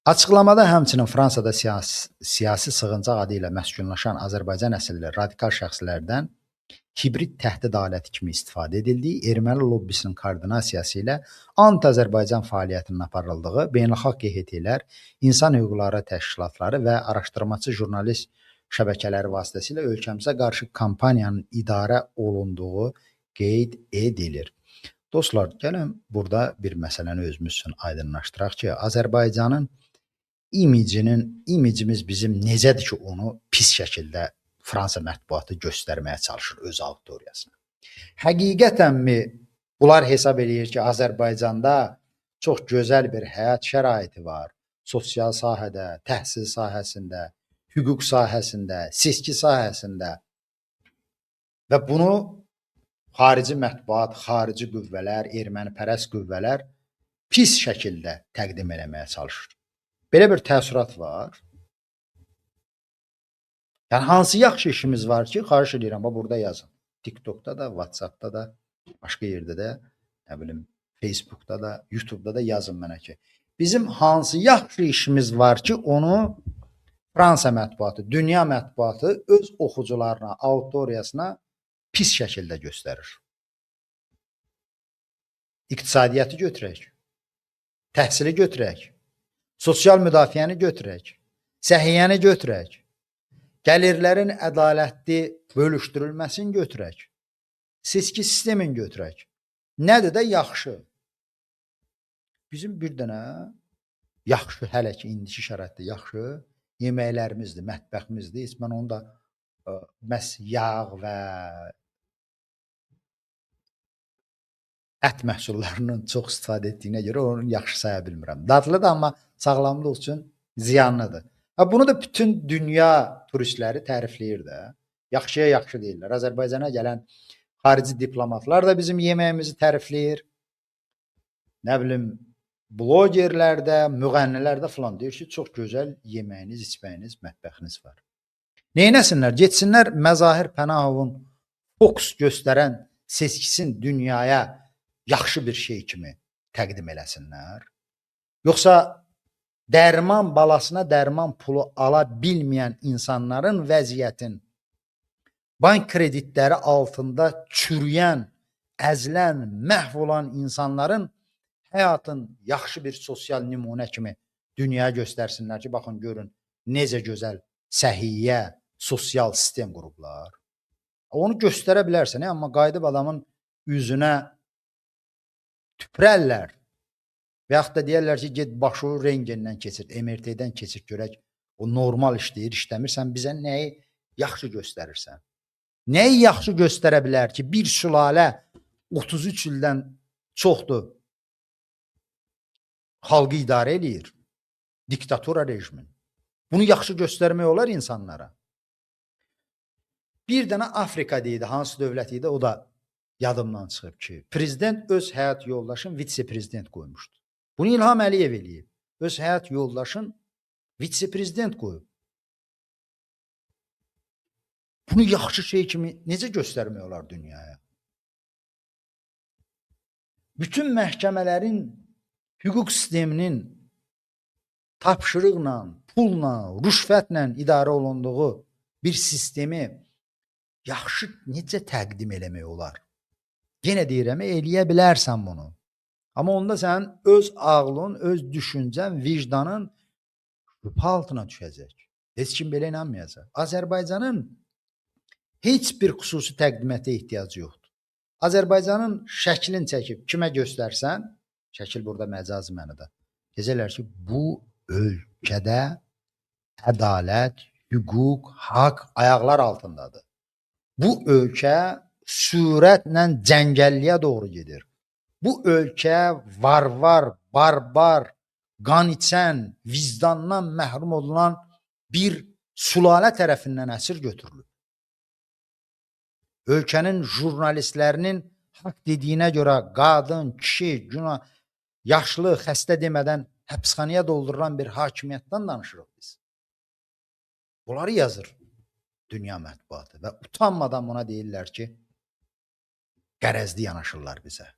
Açıqlamada həmçinin Fransada siyasi sığıncaq adı ilə məskunlaşan Azərbaycan əsilli radikal şəxslərdən hibrid təhdid aləti kimi istifadə edildiyi, erməni lobbisinin koordinasiyası ilə anti-Azərbaycan fəaliyyətinin aparıldığı, beynəlxalq QHT-lər, insan hüquqları təşkilatları və araşdırmaçı jurnalist şəbəkələri vasitəsilə ölkəmizə qarşı kampaniyanın idarə olunduğu qeyd edilir. Dostlar, gəlin burada bir məsələni özümüz üçün aydınlaşdıraq ki, Azərbaycanın imicimiz bizim necədir ki, onu pis şəkildə Fransa mətbuatı göstərməyə çalışır öz auditoriyasına. Həqiqətənmi bunlar hesab eləyir ki, Azərbaycanda çox gözəl bir həyat şəraiti var, sosial sahədə, təhsil sahəsində, hüquq sahəsində, seçki sahəsində və bunu xarici mətbuat, xarici qüvvələr, ermənipərəst qüvvələr pis şəkildə təqdim eləməyə çalışır. Belə bir təəssürat var. Yəni, hansı yaxşı işimiz var ki, xahiş edirəm, burada yazın. TikTokda da, WhatsAppda da, başqa yerdə də, nə bilim, Facebookda da, YouTube'da da yazın mənə ki. Bizim hansı yaxşı işimiz var ki, onu Fransa mətbuatı, dünya mətbuatı öz oxucularına, auditoriyasına pis şəkildə göstərir. İqtisadiyyatı götürək, təhsili götürək, sosial müdafiəni götürək, səhiyyəni götürək, gəlirlərin ədalətli bölüşdürülməsini götürək, seçki sistemin götürək. Nədir də yaxşı? Bizim bir dənə yaxşı, hələ ki, indiki şəraitdə yaxşı yeməklərimizdir, mətbəximizdir. Mən onu da məhz yağ və ət məhsullarının çox istifadə etdiyinə görə onu yaxşı saya bilmirəm. Dadlıdır, amma sağlamlıq üçün ziyanlıdır. Bunu da bütün dünya turistləri tərifləyir də. Yaxşıya yaxşı deyirlər. Azərbaycana gələn xarici diplomatlar da bizim yeməyimizi tərifləyir. Nə bilim, blogerlər də, müğənnilər də filan deyir ki, çox gözəl yeməyiniz, içməyiniz, mətbəxiniz var. Neynəsinlər? Getsinlər Məzahir Pənahovun fokus göstərən seçkisin dünyaya yaxşı bir şey kimi təqdim eləsinlər. Yoxsa dərman balasına dərman pulu ala bilməyən insanların vəziyyətin, bank kreditləri altında çürüyən, əzilən, məhv olan insanların həyatın yaxşı bir sosial nümunə kimi dünyaya göstərsinlər ki, baxın, görün, necə gözəl səhiyyə, sosial sistem qurublar. Onu göstərə bilərsən, amma qayıdıb adamın üzünə tüprərlər və yaxud da deyərlər ki, get başı rengendən keçir, MRT-dən keçir, görək, o normal işləyir, işləmirsən, bizə nəyi yaxşı göstərirsən? Nəyi yaxşı göstərə bilər ki, bir sülalə 33 ildən çoxdur xalqı idarə eləyir, diktatura rejimin. Bunu yaxşı göstərmək olar insanlara. Bir dənə Afrika deyildi, hansı dövlət idi, o da yadımdan çıxıb ki, prezident öz həyat yoldaşın vitse-prezident qoymuşdu. Bunu İlham Əliyev eləyib. Öz həyat yoldaşın vitse-prezident qoyub. Bunu yaxşı şey kimi necə göstərmək olar dünyaya? Bütün məhkəmələrin, hüquq sisteminin tapşırıqla, pulla, rüşvətlə idarə olunduğu bir sistemi yaxşı necə təqdim eləmək olar? Yenə deyirəm, eləyə bilərsən bunu. Amma onda sən öz ağlın, öz düşüncən, vicdanın şübhə altına düşəcək. Heç kim belə inanmayacaq. Azərbaycanın heç bir xüsusi təqdimata ehtiyacı yoxdur. Azərbaycanın şəklini çəkib kimə göstərsən, şəkil burada məcazi mənada. Deyəcəklər ki, bu ölkədə ədalət, hüquq, haqq ayaqlar altındadır. Bu ölkə sürətlə cəngəlliyə doğru gedir. Bu ölkə var, barbar, qan içən, vicdandan məhrum olunan bir sülalə tərəfindən əsir götürülür. Ölkənin jurnalistlərinin haqq dediyinə görə qadın, kişi, yaşlı, xəstə demədən həbsxanaya doldurulan bir hakimiyyətdən danışırıq biz. Bunları yazır dünya mətbuatı və utanmadan buna deyirlər ki, qərəzli yanaşırlar bizə.